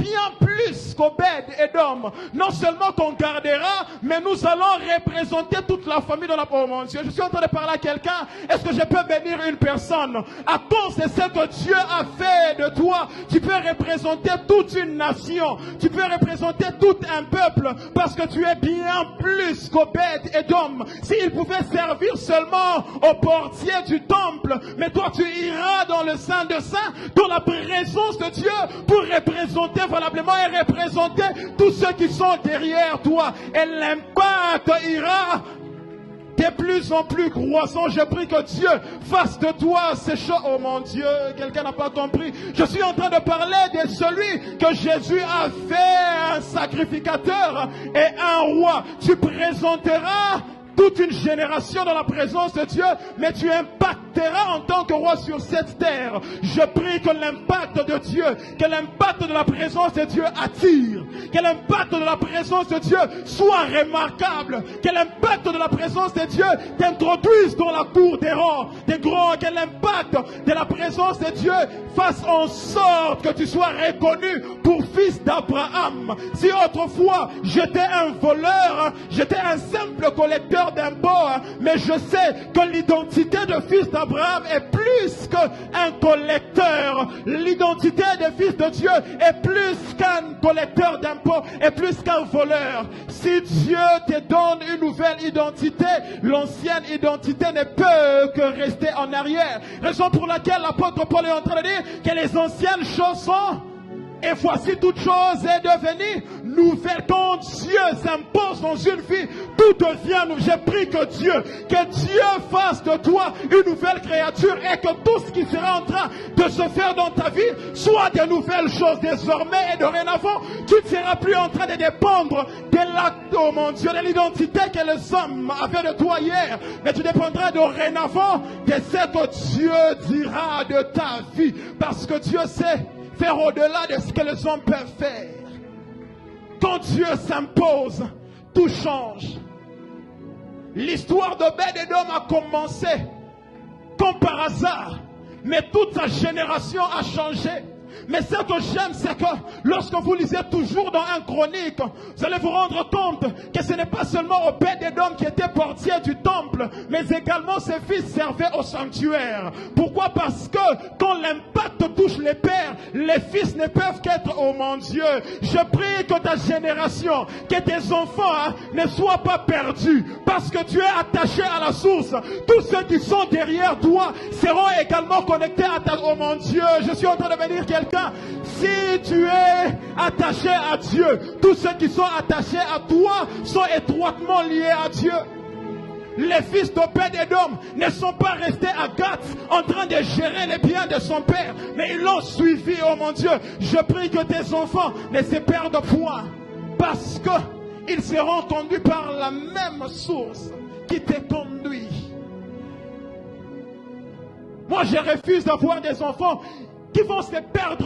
bien plus qu'Obed-Édom. Non seulement qu'on gardera, mais nous allons représenter toute la famille de la... Oh mon Dieu, je suis en train de parler à quelqu'un. Est-ce que je peux bénir une personne? À cause de ce que Dieu a fait de toi, tu peux représenter toute une nation. Tu peux représenter tout un peuple parce que tu es bien plus qu'Obed-Édom. S'il pouvait servir seulement au portier du temple, mais toi tu iras dans le Saint de Saints, dans la présence de Dieu, pour représenter valablement et représenter tous ceux qui sont derrière toi. Et l'impact ira de plus en plus croissant. Je prie que Dieu fasse de toi ces choses. Oh mon Dieu, quelqu'un n'a pas compris. Je suis en train de parler de celui que Jésus a fait un sacrificateur et un roi. Tu présenteras toute une génération dans la présence de Dieu, mais tu impacteras en tant que roi sur cette terre. Je prie que l'impact de Dieu, que l'impact de la présence de Dieu attire, que l'impact de la présence de Dieu soit remarquable, que l'impact de la présence de Dieu t'introduise dans la cour des rois, des grands, que l'impact de la présence de Dieu fasse en sorte que tu sois reconnu pour fils d'Abraham. Si autrefois j'étais un voleur, j'étais un simple collecteur d'impôts, mais je sais que l'identité de fils d'Abraham est plus qu'un collecteur. L'identité des fils de Dieu est plus qu'un collecteur d'impôts, est plus qu'un voleur. Si Dieu te donne une nouvelle identité, l'ancienne identité ne peut que rester en arrière. Raison pour laquelle l'apôtre Paul est en train de dire que les anciennes choses sont... Et voici toute chose est devenue nouvelle. Quand Dieu s'impose dans une vie, tout devient nouveau. J'ai pris que Dieu fasse de toi une nouvelle créature et que tout ce qui sera en train de se faire dans ta vie soit de nouvelles choses désormais et dorénavant. Tu ne seras plus en train de dépendre de l'acte, oh mon Dieu, de l'identité que les hommes avaient de toi hier, mais tu dépendras dorénavant de ce que Dieu dira de ta vie, parce que Dieu sait faire au-delà de ce que les hommes peuvent faire. Quand Dieu s'impose, tout change. L'histoire d'Obed-Édom a commencé comme par hasard, mais toute sa génération a changé. Mais ce que j'aime, c'est que lorsque vous lisez toujours dans un chronique, vous allez vous rendre compte que ce n'est pas seulement Obed-Édom qui était portier du temple, mais également ses fils servaient au sanctuaire. Pourquoi? Parce que quand l'impact touche les pères, les fils ne peuvent qu'être, oh mon Dieu, je prie que ta génération, que tes enfants ne soient pas perdus, parce que tu es attaché à la source. Tous ceux qui sont derrière toi seront également connectés à ta... Oh mon Dieu, je suis en train de venir quelqu'un. Si tu es attaché à Dieu, tous ceux qui sont attachés à toi sont étroitement liés à Dieu. Les fils d'Obed-Édom ne sont pas restés à Gath en train de gérer les biens de son père, mais ils l'ont suivi. Oh mon Dieu, je prie que tes enfants ne se perdent point, parce qu'ils seront conduits par la même source qui te conduit. Moi, je refuse d'avoir des enfants qui vont se perdre